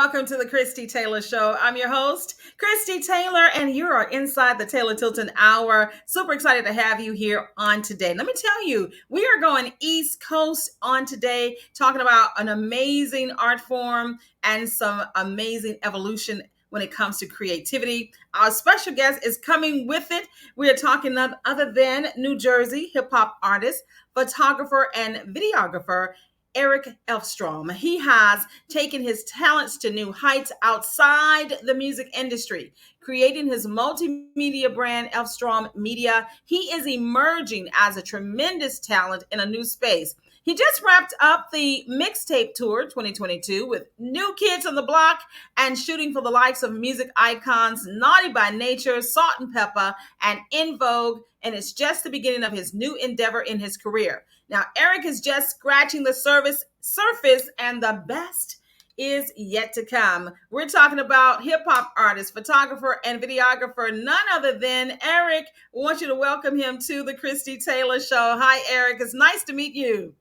welcome to the Christie Taylor Show. I'm your host, Christie Taylor, and you are inside the Taylor Tilton Hour. Super excited to have you here on today. Let me tell you, we are going East Coast on today, talking about an amazing art form and some amazing evolution when it comes to creativity. Our special guest is coming with it. We are talking none other than New Jersey hip hop artist, photographer, and videographer, Eric Elfstrom. He has taken his talents to new heights outside the music industry, creating his multimedia brand, Elfstrom Media. He is emerging as a tremendous talent in a new space. He just wrapped up the mixtape tour 2022 with New Kids on the Block and shooting for the likes of music icons Naughty by Nature, Salt and Pepper, and In Vogue. And it's just the beginning of his new endeavor in his career. Now, Eric is just scratching the surface, and the best is yet to come. We're talking about hip-hop artist, photographer, and videographer, none other than Eric. I want you to welcome him to the Christie Taylor Show. Hi, Eric. It's nice to meet you.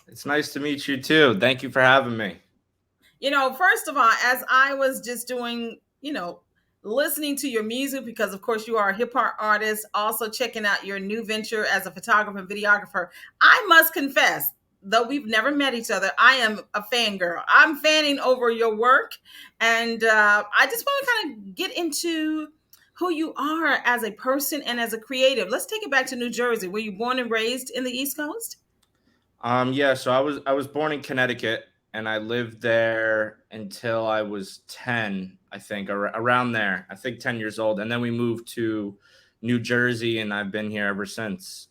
It's nice to meet you, too. Thank you for having me. First of all, as I was just doing, listening to your music, because of course you are a hip hop artist, also checking out your new venture as a photographer and videographer. I must confess, though we've never met each other, I am a fangirl. I'm fanning over your work. And I just want to kind of get into who you are as a person and as a creative. Let's take it back to New Jersey. Were you born and raised in the East Coast? Yeah, so I was born in Connecticut, and I lived there until I was 10, I think, around there. I think 10 years old. And then we moved to New Jersey, and I've been here ever since.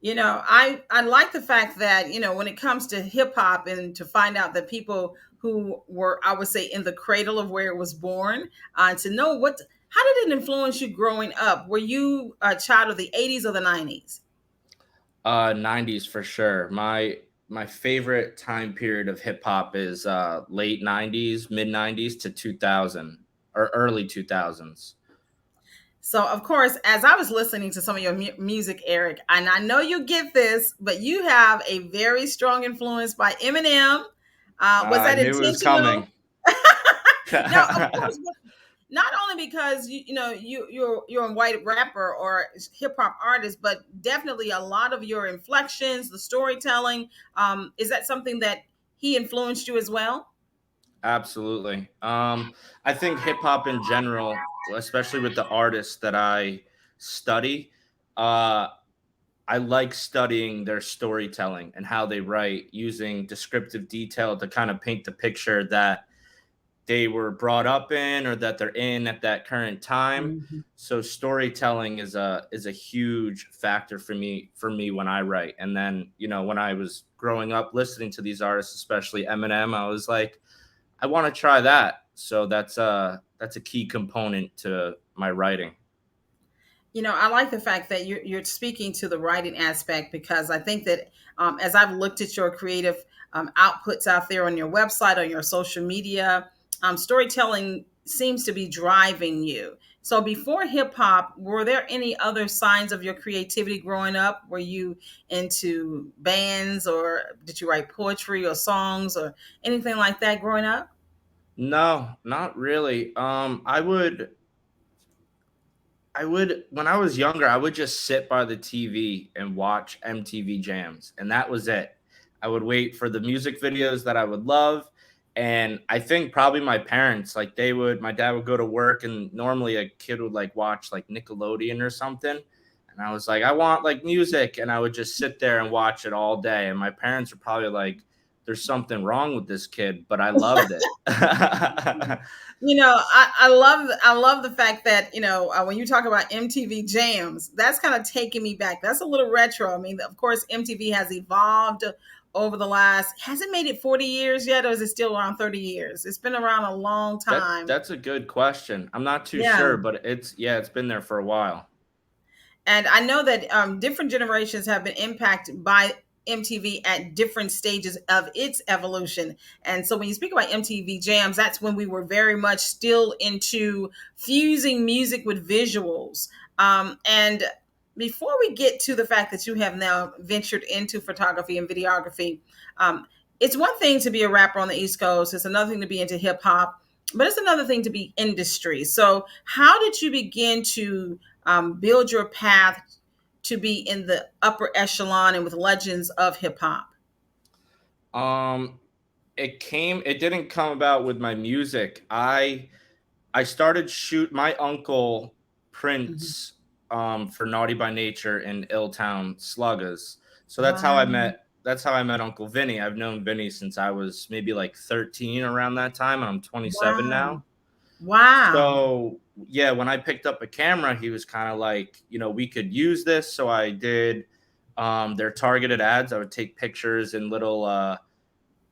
I like the fact that, when it comes to hip hop and to find out that people who were, I would say, in the cradle of where it was born, to know how did it influence you growing up? Were you a child of the 80s or the 90s? 90s for sure. My favorite time period of hip hop is late 90s, mid 90s to 2000 or early 2000s. So, of course, as I was listening to some of your music, Eric, and I know you get this, but you have a very strong influence by Eminem. Was that I knew it was intentional? coming. Now, of course, not only because you're a white rapper or hip hop artist, but definitely a lot of your inflections, the storytelling. Is that something that he influenced you as well? Absolutely. I think hip hop in general, especially with the artists that I study, uh, I like studying their storytelling and how they write using descriptive detail to kind of paint the picture that they were brought up in or that they're in at that current time. Mhm. So storytelling is a huge factor for me when I write. And then, when I was growing up listening to these artists, especially Eminem, I was like, I want to try that. So that's a key component to my writing. I like the fact that you're speaking to the writing aspect, because I think that as I've looked at your creative outputs out there on your website, on your social media, storytelling seems to be driving you. So before hip hop, were there any other signs of your creativity growing up? Were you into bands, or did you write poetry or songs or anything like that growing up? No, not really. When I was younger, I would just sit by the TV and watch MTV Jams, and that was it. I would wait for the music videos that I would love. And I think probably my parents, like my dad would go to work, and normally a kid would like watch like Nickelodeon or something. And I was like, I want like music. And I would just sit there and watch it all day. And my parents were probably like, there's something wrong with this kid, but I loved it. I love the fact that when you talk about MTV Jams, that's kind of taking me back. That's a little retro. I mean, of course, MTV has evolved over the last. Has it made it 40 years yet, or is it still around 30 years? It's been around a long time. That's a good question. I'm not too Yeah. sure, but it's been there for a while. And I know that different generations have been impacted by MTV at different stages of its evolution. And so when you speak about MTV Jams, that's when we were very much still into fusing music with visuals. And before we get to the fact that you have now ventured into photography and videography, um, it's one thing to be a rapper on the East Coast. It's another thing to be into hip hop, but it's another thing to be industry. So, how did you begin to build your path to be in the upper echelon and with legends of hip hop? Um, it didn't come about with my music. I started shoot my uncle Mhm. prints for Naughty by Nature in Illtown Sluggers. So Wow. that's how I met Uncle Vinny. I've known Vinny since I was maybe like 13 around that time, and I'm 27 Wow. now. Wow. So yeah, when I picked up a camera, he was kind of like, we could use this. So I did their targeted ads. I would take pictures and little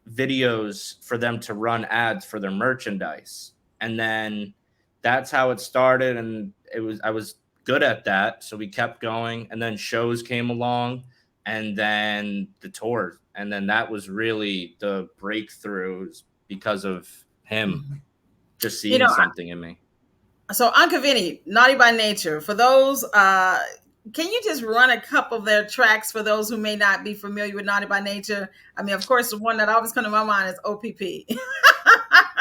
videos for them to run ads for their merchandise. And then that's how it started. And I was good at that. So we kept going. And then shows came along and then the tours. And then that was really the breakthroughs because of him Mhm. just You seeing know, something in me. so Uncle Vinny, Naughty by Nature. For those, can you just run a couple of their tracks for those who may not be familiar with Naughty by Nature? I mean, of course, the one that always comes to my mind is OPP.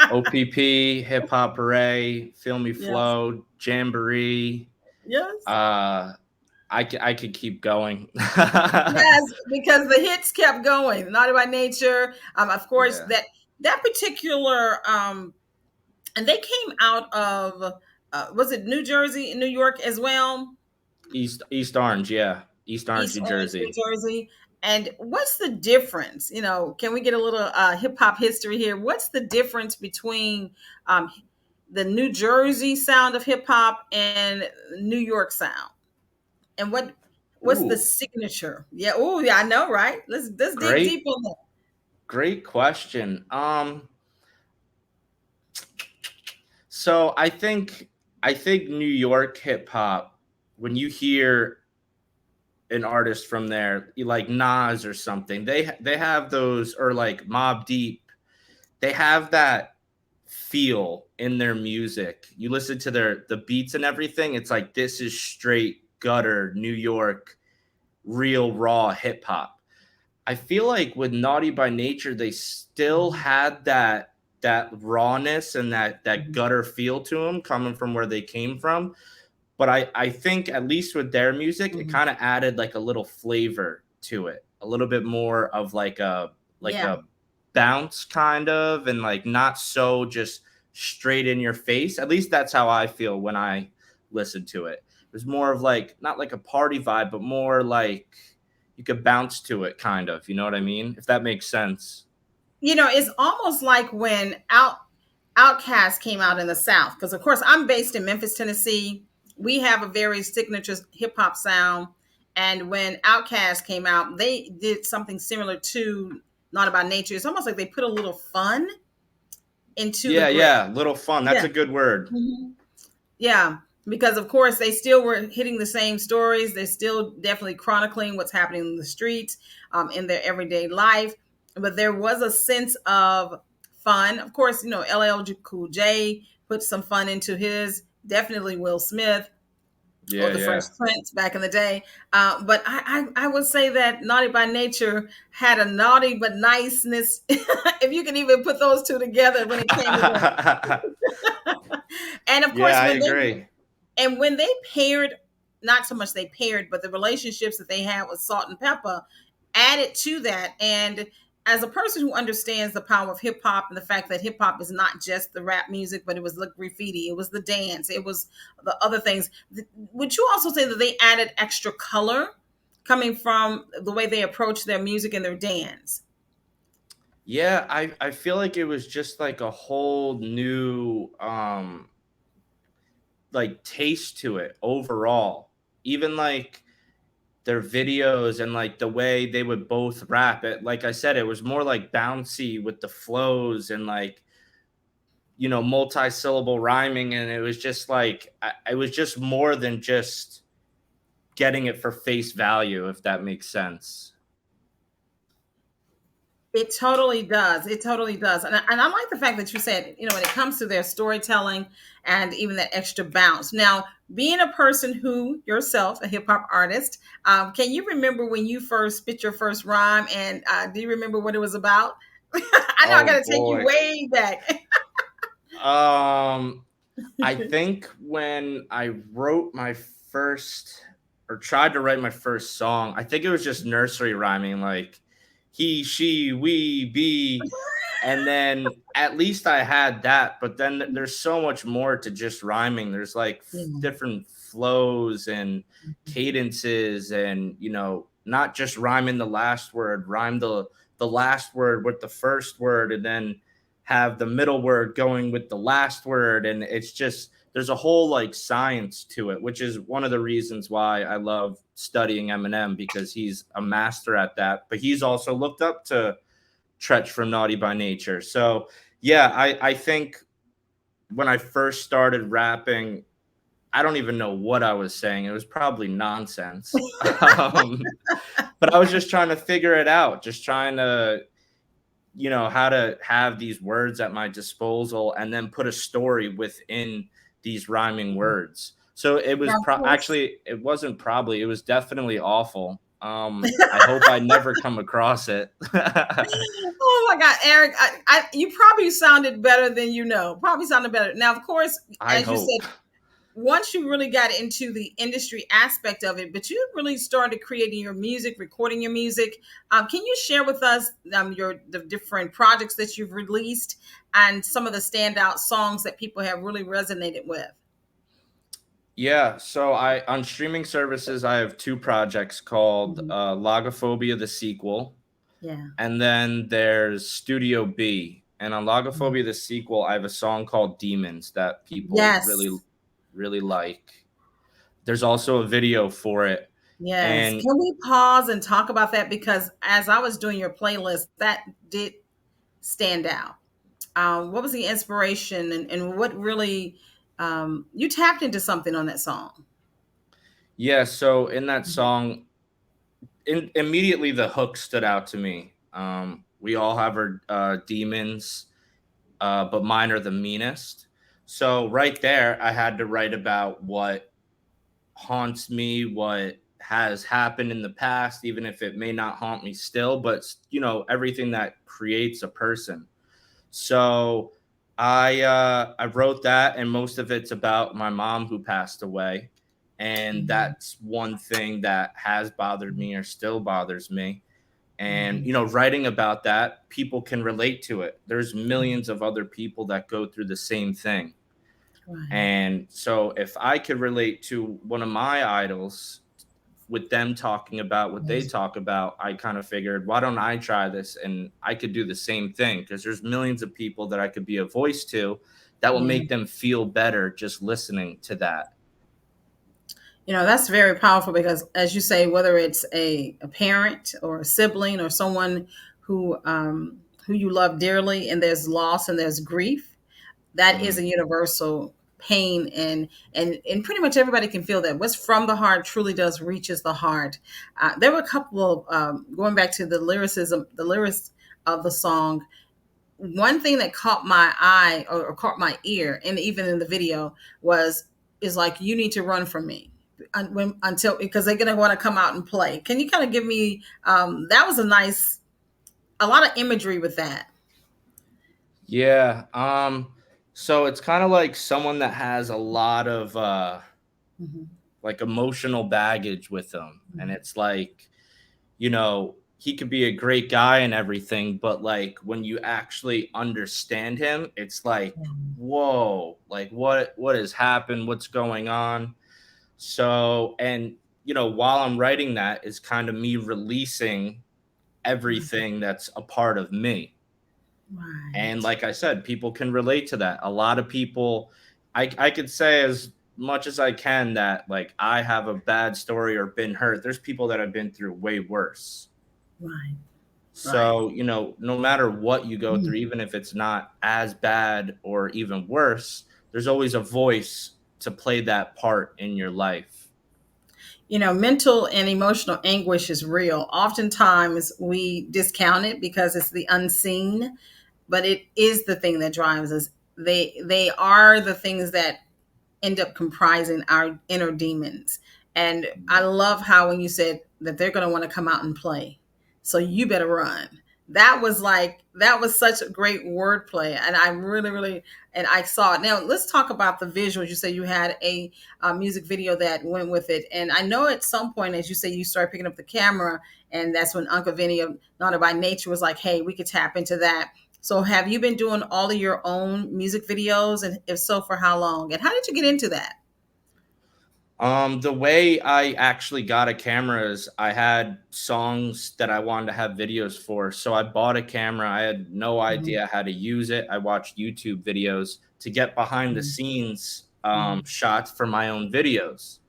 OPP, Hip Hop Hooray, Feel Me Yes, Flow, Jamboree. yes, Uh, I could keep going. yes, because the hits kept going. Naughty by Nature, of course, Yeah. that particular, and they came out of, was it New Jersey, New York as well? East Orange, yeah. East Orange, East New Orange, New Jersey. Jersey. And what's the difference? Can we get a little hip hop history here? What's the difference between um, the New Jersey sound of hip hop and New York sound? And what's the Ooh, signature? Yeah. Oh, yeah. I know, right? Let's dig deep great, on that. great question. So I think New York hip hop, when you hear an artist from there, like Nas or something, they have those, or like Mob Deep, they have that feel in their music. You listen to the beats and everything, it's like this is straight gutter New York, real raw hip hop. I feel like with Naughty by Nature, they still Mhm, had that rawness and that mhm, gutter feel to them coming from where they came from. But I think at least with their music, it mhm. kind of added like a little flavor to it, a little bit more of like Yeah. a bounce kind of, and like not so just straight in your face. At least that's how I feel when I listen to it. It was more of like not like a party vibe, but more like you could bounce to it, kind of. You know what I mean? If that makes sense. It's almost like when Outcast came out in the South, because of course I'm based in Memphis, Tennessee. We have a very signature hip hop sound, and when Outcast came out, they did something similar to Not About Nature. It's almost like they put a little fun into the Yeah, great. yeah, little fun. That's Yeah. a good word. Mhm. Yeah, because of course they still were hitting the same stories. They're still definitely chronicling what's happening in the streets, in their everyday life. But there was a sense of fun. Of course, LL Cool J put some fun into his. Definitely Will Smith or Yeah, the Fresh yeah. Prince back in the day. But I would say that Naughty by Nature had a naughty but niceness, if you can even put those two together when it came to them. And of Yeah, course, I agree. when they paired, not so much they paired, but the relationships that they had with Salt and Pepper added to that. And as a person who understands the power of hip hop and the fact that hip hop is not just the rap music, but it was the graffiti, it was the dance, it was the other things. Would you also say that they added extra color coming from the way they approach their music and their dance? Yeah, I feel like it was just like a whole new like taste to it overall. Even like their videos and like the way they would both rap it. Like I said, it was more like bouncy with the flows and like multi-syllable rhyming, and it was just like it was just more than just getting it for face value, if that makes sense. It totally does. It totally does. And I like the fact that you said, when it comes to their storytelling and even that extra bounce. Now, being a person who yourself, a hip hop artist, can you remember when you first spit your first rhyme? And do you remember what it was about? I know I Oh got to take you boy. way back. Um, I think when I wrote my first or tried to write my first song, I think it was just nursery rhyming like he, she, we, be. And then at least I had that, but then there's so much more to just rhyming. There's like Yeah. different flows and cadences and not just rhyming the last word, rhyme the last word with the first word and then have the middle word going with the last word, and it's just there's a whole like science to it, which is one of the reasons why I love studying Eminem, because he's a master at that, but he's also looked up to Tretch from Naughty by Nature. So yeah, I think when I first started rapping, I don't even know what I was saying. It was probably nonsense. But I was just trying to figure it out, just trying to how to have these words at my disposal and then put a story within these rhyming words. So it was Now, of course. actually, it wasn't probably, it was definitely awful. I hope I never come across it. Oh my God, Eric, you probably sounded better than you know. Probably sounded better. Now, of course, I as you hope. said, once you really got into the industry aspect of it, but you really started creating your music, recording your music. Can you share with us the different projects that you've released and some of the standout songs that people have really resonated with? Yeah, so I on streaming services I have two projects called Mhm. Logophobia the sequel, Yeah. and then there's Studio B. And on Mhm. Logophobia the sequel, I have a song called Demons that people really, Yes. really like. There's also a video for it. Yes. And Can we pause and talk about that? Because as I was doing your playlist, that did stand out. What was the inspiration and what really you tapped into something on that song? yeah, so in that Mhm. song, immediately the hook stood out to me. We all have our demons, but mine are the meanest. So right there, I had to write about what haunts me, what has happened in the past, even if it may not haunt me still, but everything that creates a person. So I wrote that, and most of it's about my mom who passed away, and Mhm. that's one thing that has bothered me or still bothers me. And Mhm. writing about that, people can relate to it. There's millions of other people that go through the same thing. Right. And so if I could relate to one of my idols with them talking about what they Yes. talk about, I kind of figured, why don't I try this and I could do the same thing? Because there's millions of people that I could be a voice to that will Yeah. make them feel better just listening to that. That's very powerful because, as you say, whether it's a parent or a sibling or someone who you love dearly, and there's loss and there's grief, that is Mhm. a universal pain, and pretty much everybody can feel that. What's from the heart truly does reaches the heart. There were a couple of going back to the lyricism, the lyrics of the song. One thing that caught my eye or caught my ear, and even in the video, was is like, you need to run from me until, because they're going to want to come out and play. Can you kind of give me that was a lot of imagery with that. Yeah. So it's kind of like someone that has a lot of Mhm. like emotional baggage with them. And Mhm. it's like, he could be a great guy and everything, but like when you actually understand him, it's like, whoa, like what has happened? What's going on? So, and while I'm writing that is kind of me releasing Right. everything that's a part of me. And Right. like I said, people can relate to that. A lot of people, I could say as much as I can that like I have a bad story or been hurt. There's people that have been through way worse. Right. Right. So, no matter what you go Mhm. through, even if it's not as bad or even worse, there's always a voice to play that part in your life. Mental and emotional anguish is real. Oftentimes we discount it because it's the unseen, but it is the thing that drives us. They are the things that end up comprising our inner demons. And I love how when you said that they're going to want to come out and play, so you better run. that was such a great wordplay, and I really, really, and I saw it. Now let's talk about the visuals. You say you had a music video that went with it, and I know at some point, as you say, you started picking up the camera, and that's when Uncle Vinny of Naughty by Nature was like, "Hey, we could tap into that." So, have you been doing all of your own music videos, and if so, for how long? And how did you get into that? The way I actually got a camera is I had songs that I wanted to have videos for. So I bought a camera. I had no Mhm, idea how to use it. I watched YouTube videos to get behind the mhm, scenes mhm. shots for my own videos.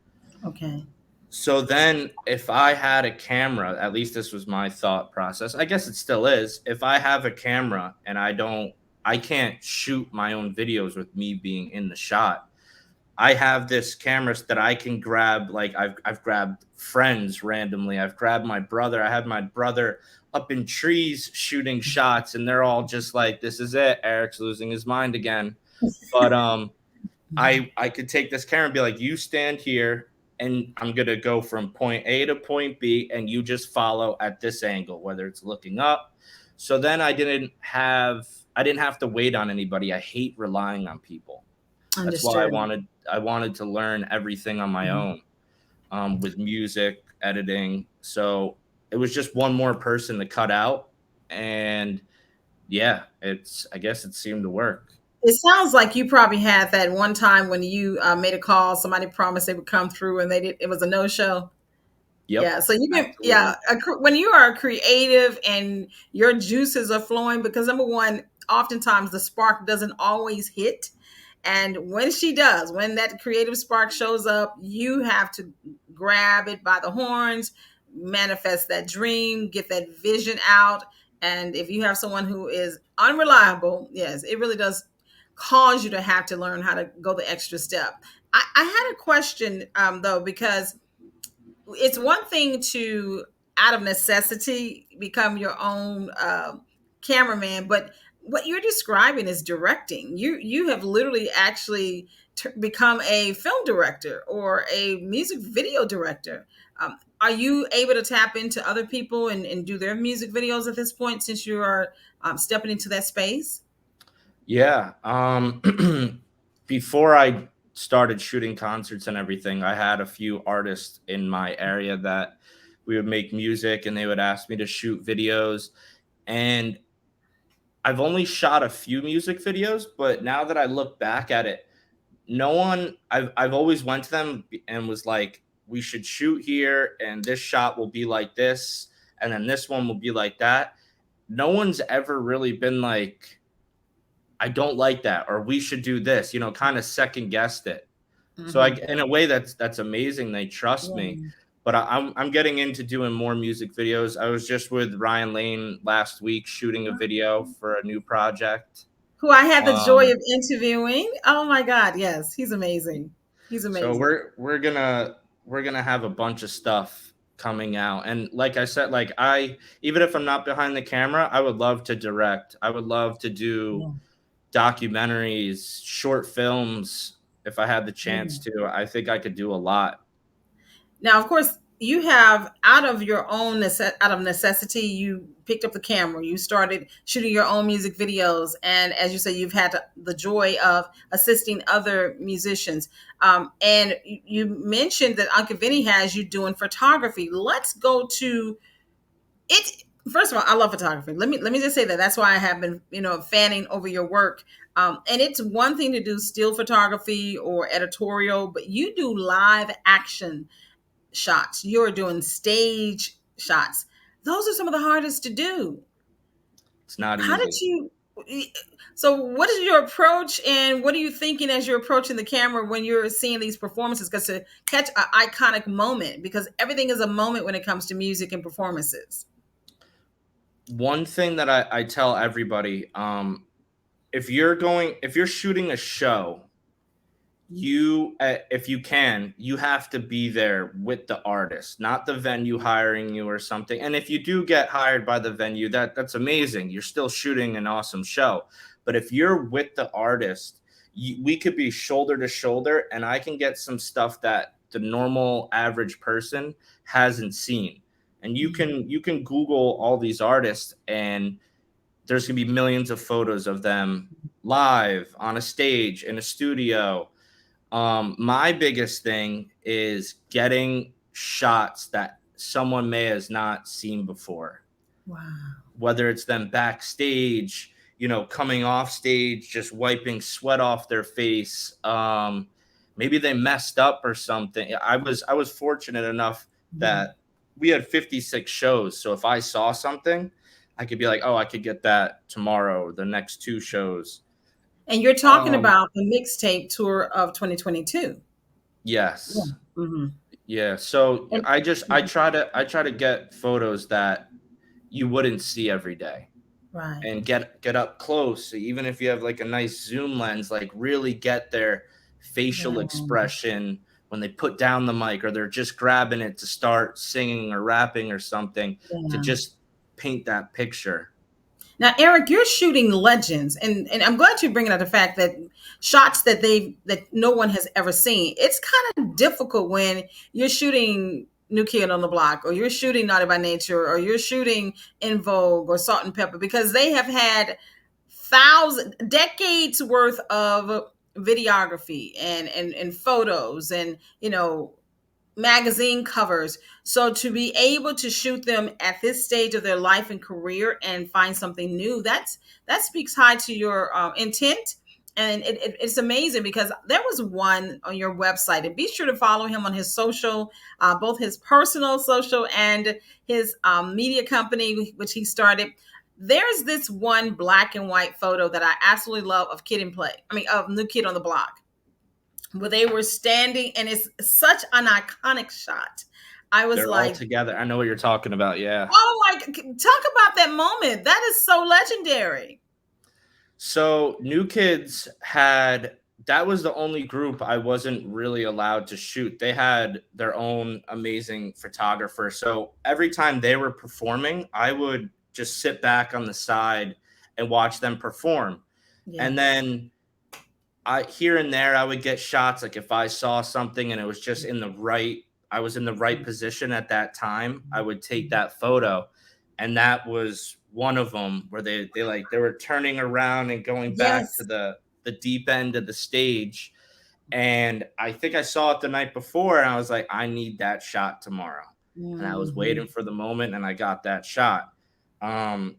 Okay. So then, if I had a camera, at least this was my thought process. I guess it still is. If I have a camera and I can't shoot my own videos with me being in the shot. I have this camera that I can grab. Like I've grabbed friends randomly. I've grabbed my brother. I had my brother up in trees shooting shots, and they're all just like, "This is it. Eric's losing his mind again." But I could take this camera and be like, "You stand here, and I'm gonna go from point A to point B, and you just follow at this angle, whether it's looking up." So then I didn't have to wait on anybody. I hate relying on people. That's why Understood. I wanted to learn everything on my Mhm. own, with music, editing. So it was just one more person to cut out, and yeah, I guess it seemed to work. It sounds like you probably had that one time when you made a call. Somebody promised they would come through, and they did. It was a no show. Yep, Yeah. So you've been, yeah. absolutely. When you are creative and your juices are flowing, because number one, oftentimes the spark doesn't always hit, and when she does, when that creative spark shows up, you have to grab it by the horns, manifest that dream, get that vision out. And if you have someone who is unreliable, yes, it really does cause you to have to learn how to go the extra step. I had a question though, because it's one thing to out of necessity become your own cameraman, but what you're describing is directing. You have literally actually become a film director or a music video director. Are you able to tap into other people and do their music videos at this point, since you are stepping into that space? Yeah. Before I started shooting concerts and everything, I had a few artists in my area that we would make music and they would ask me to shoot videos. And I've only shot a few music videos, but now that I look back at it, no one I've always went to them and was like, we should shoot here and this shot will be like this and then this one will be like that. No one's ever really been like, I don't like that, or we should do this, kind of second guessed it. So Hmm. in a way that's amazing. They trust me. Yeah. But I'm getting into doing more music videos. I was just with Ryan Lane last week shooting a video for a new project. Who I had the joy Um, of interviewing. Oh my God, yes, he's amazing. He's so amazing. we're gonna have a bunch of stuff coming out. And like I said, like I even if I'm not behind the camera, I would love to direct. I would love to do Yeah. documentaries, short films if I had the chance Yeah. to. I think I could do a lot. Now, of course, you have out of your own out of necessity, you picked up the camera. You started shooting your own music videos, and as you say, you've had the joy of assisting other musicians. And you mentioned that Uncle Vinny has you doing photography. Let's go to it. First of all, I love photography. Let me just say that. That's why I have been, fanning over your work. And it's one thing to do still photography or editorial, but you do live action shots. You're doing stage shots. Those are some of the hardest to do. It's not How did easy. you? So, what is your approach, and what are you thinking as you're approaching the camera when you're seeing these performances? Because to catch an iconic moment, because everything is a moment when it comes to music and performances. One thing that I tell everybody, if you're shooting a show, if you can, you have to be there with the artist, not the venue hiring you or something. And if you do get hired by the venue, that's amazing. You're still shooting an awesome show. But if you're with the artist, we could be shoulder to shoulder, and I can get some stuff that the normal average person hasn't seen. And you can Google all these artists, and there's gonna be millions of photos of them live on a stage in a studio. My biggest thing is getting shots that someone may has not seen before, Wow. whether it's them backstage, coming off stage, just wiping sweat off their face. Maybe they messed up or something. I was fortunate enough Mhm. that we had 56 shows. So if I saw something, I could be like, oh, I could get that tomorrow, the next two shows. And you're talking Um, about the mixtape tour of 2022. Yeah. yes. Hmm. Yeah. So And I try to get photos that you wouldn't see every day, right. and get up close. So even if you have like a nice zoom lens, like really get their facial Yeah. expression when they put down the mic, or they're just grabbing it to start singing or rapping or something, to Yeah. just paint that picture. Now, Eric, you're shooting legends, and I'm glad you're bringing up the fact that shots that no one has ever seen. It's kind of difficult when you're shooting New Kid on the Block, or you're shooting Naughty by Nature, or you're shooting In Vogue or Salt and Pepper, because they have had decades worth of videography and photos and magazine covers. So to be able to shoot them at this stage of their life and career and find something new, that speaks high to your intent. And it's amazing, because there was one on your website, and be sure to follow him on his social, both his personal social and his media company, which he started. There's this one black and white photo that I absolutely love of Kid and Play. I mean, of New Kid on the Block, where they were standing, and it's such an iconic shot. I was They're all like, together. I know what you're talking about. Yeah. oh my, talk about that moment. That is so legendary. So New Kids had that was the only group I wasn't really allowed to shoot. They had their own amazing photographer. So every time they were performing, I would just sit back on the side and watch them perform. And Yes. then here and there I would get shots, like if I saw something and it was just I was in the right position at that time, I would take that photo. And that was one of them where they were turning around and going back to Yes. the deep end of the stage. And I think I saw it the night before, and I was like, I need that shot tomorrow. And I was waiting Mhm. for the moment, and I got that shot. Um,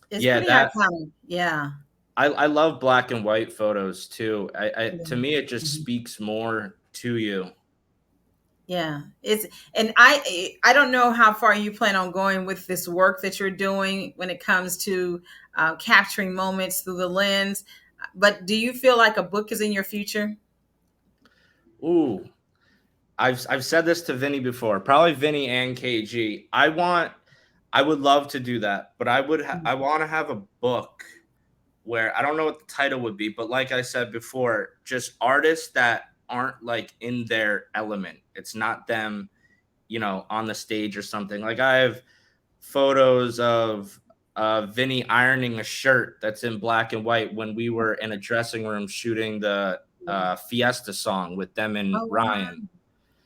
It's yeah, pretty that iconic. Yeah. I love black and white photos too. To Yeah. me, it just Mhm. speaks more to you. Yeah. It's, and I don't know how far you plan on going with this work that you're doing when it comes to capturing moments through the lens. But do you feel like a book is in your future? Ooh, I've said this to Vinny before. Probably Vinnie and KG. I would love to do that, but I want to have a book where I don't know what the title would be, but like I said before, just artists that aren't like in their element. It's not them, on the stage or something. Like I have photos of Vinny ironing a shirt that's in black and white when we were in a dressing room shooting the Fiesta song with them and Oh, wow. Ryan.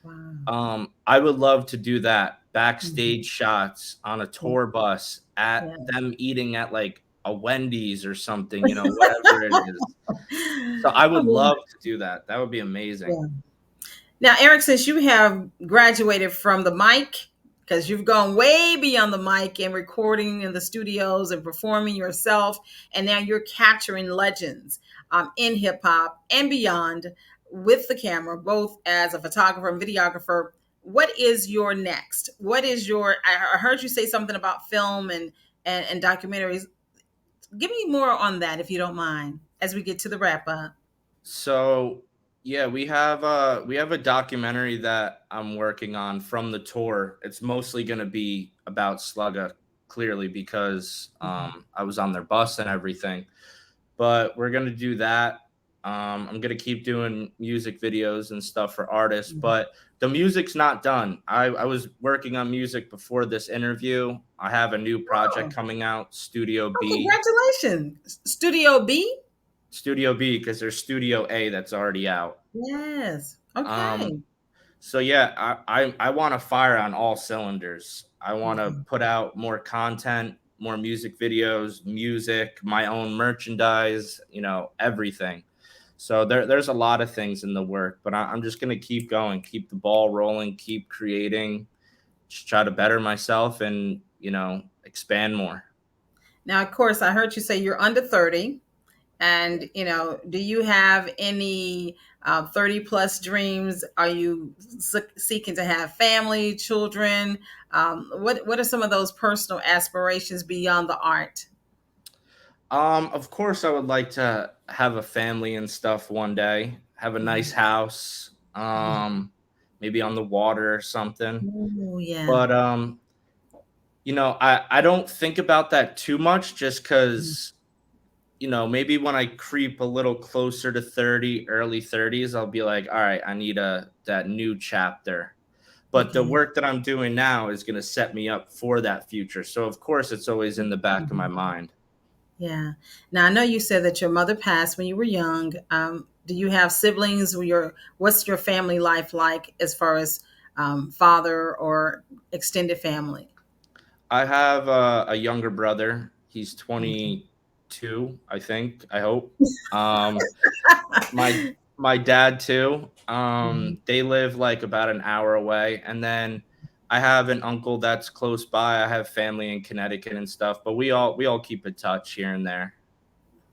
Wow. I would love to do that. Mhm. Backstage shots on a Yeah. tour bus at Yeah. them eating at like a Wendy's or something, whatever it is. So I would Oh, love to do that. That would be amazing. yeah. Now, Eric, since you have graduated from the mic, because you've gone way beyond the mic and recording in the studios and performing yourself, and now you're capturing legends in hip hop and beyond with the camera, both as a photographer and videographer. What is your next? What is your? I heard you say something about film and documentaries. Give me more on that, if you don't mind, as we get to the wrap up. So yeah, we have a documentary that I'm working on from the tour. It's mostly going to be about Slugga, clearly because I was on their bus and everything. But we're gonna do that. I'm gonna keep doing music videos and stuff for artists, Mhm. but the music's not done. I was working on music before this interview. I have a new project Oh, coming out, Studio oh, B. congratulations. Studio B? Studio B, because there's Studio A that's already out. Yes. Um, Okay. So yeah, I want to fire on all cylinders. I want to Okay. put out more content, more music videos, music, my own merchandise, everything. So there's a lot of things in the work, but I'm just gonna keep going, keep the ball rolling, keep creating, just try to better myself and expand more. Now, of course, I heard you say you're under 30. And, do you have any 30 plus dreams? Are you seeking to have family, children? What are some of those personal aspirations beyond the art? Of course, I would like to have a family and stuff one day. Have a nice house, maybe on the water or something. Oh, yeah. But I don't think about that too much, just because maybe when I creep a little closer to 30, early 30s, I'll be like, all right, I need a that new chapter. But the Okay. work that I'm doing now is going to set me up for that future. So of course, it's always in the back of my Mhm. mind. Yeah. Now I know you said that your mother passed when you were young. Do you have siblings? What's your family life like as far as father or extended family? I have a younger brother. He's Okay. 22, I think. I hope. Um, my dad too. Mhm. They live like about an hour away, and then I have an uncle that's close by. I have family in Connecticut and stuff, but we all keep in touch here and there.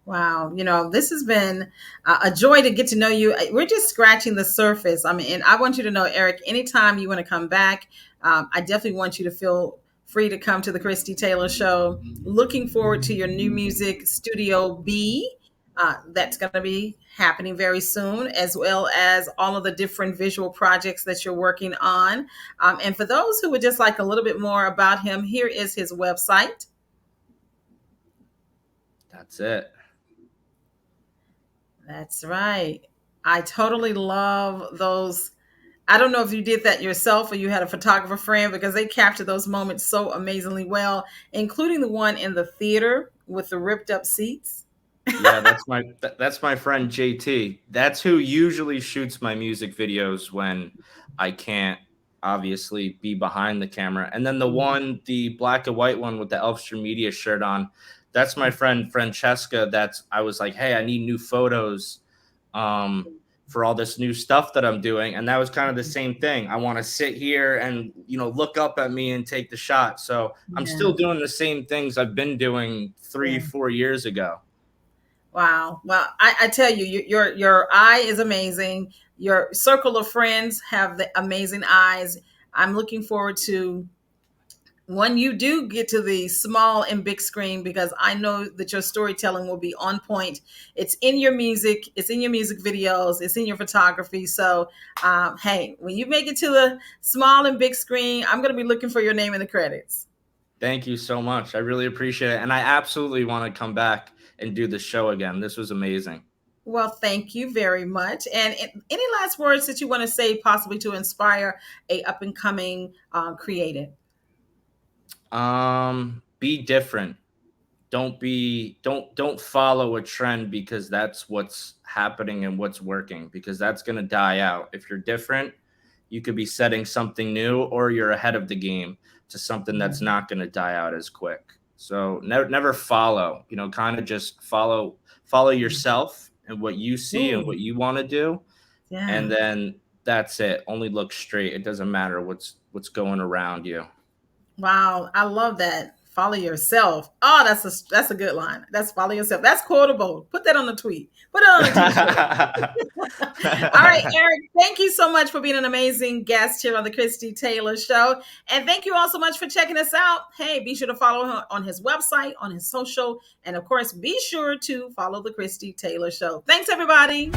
Wow, this has been a joy to get to know you. We're just scratching the surface. I mean, and I want you to know, Eric, anytime you want to come back, I definitely want you to feel free to come to the Christie Taylor Show. Looking forward to your new music, Studio B. That's going to be happening very soon, as well as all of the different visual projects that you're working on. And for those who would just like a little bit more about him, here is his website. That's it. That's right. I totally love those. I don't know if you did that yourself or you had a photographer friend because they capture those moments so amazingly well, including the one in the theater with the ripped up seats. Yeah, that's my friend JT. That's who usually shoots my music videos when I can't obviously be behind the camera. And then the black and white one with the Elfstrom Media shirt on, that's my friend Francesca. That's I was like, hey, I need new photos um for all this new stuff that I'm doing. And that was kind of the same thing. I want to sit here and look up at me and take the shot. So I'm Yeah, still doing the same things I've been doing three, yeah. 4 years ago. Wow. Well, I tell you, your eye is amazing. Your circle of friends have the amazing eyes. I'm looking forward to when you do get to the small and big screen, because I know that your storytelling will be on point. It's in your music, it's in your music videos, it's in your photography. So hey, when you make it to the small and big screen, I'm going to be looking for your name in the credits. Thank you so much. I really appreciate it. And I absolutely want to come back and do the show again. This was amazing. Well, thank you very much. And any last words that you want to say, possibly to inspire a up and coming creative? Be different. Don't follow a trend because that's what's happening and what's working, because that's going to die out. If you're different, you could be setting something new, or you're ahead of the game to something that's not going to die out as quick. So never follow, kind of just follow yourself and what you see and Ooh, what you want to do, and yeah. then that's it. Only look straight. It doesn't matter what's going around you. Wow, I love that. Follow yourself. Oh, that's a good line. That's follow yourself. That's quotable. Put that on the tweet. Put it on a t-shirt. All right, Eric, thank you so much for being an amazing guest here on the Christie Taylor Show. And thank you all so much for checking us out. Hey, be sure to follow him on his website, on his social, and of course, be sure to follow the Christie Taylor Show. Thanks, everybody.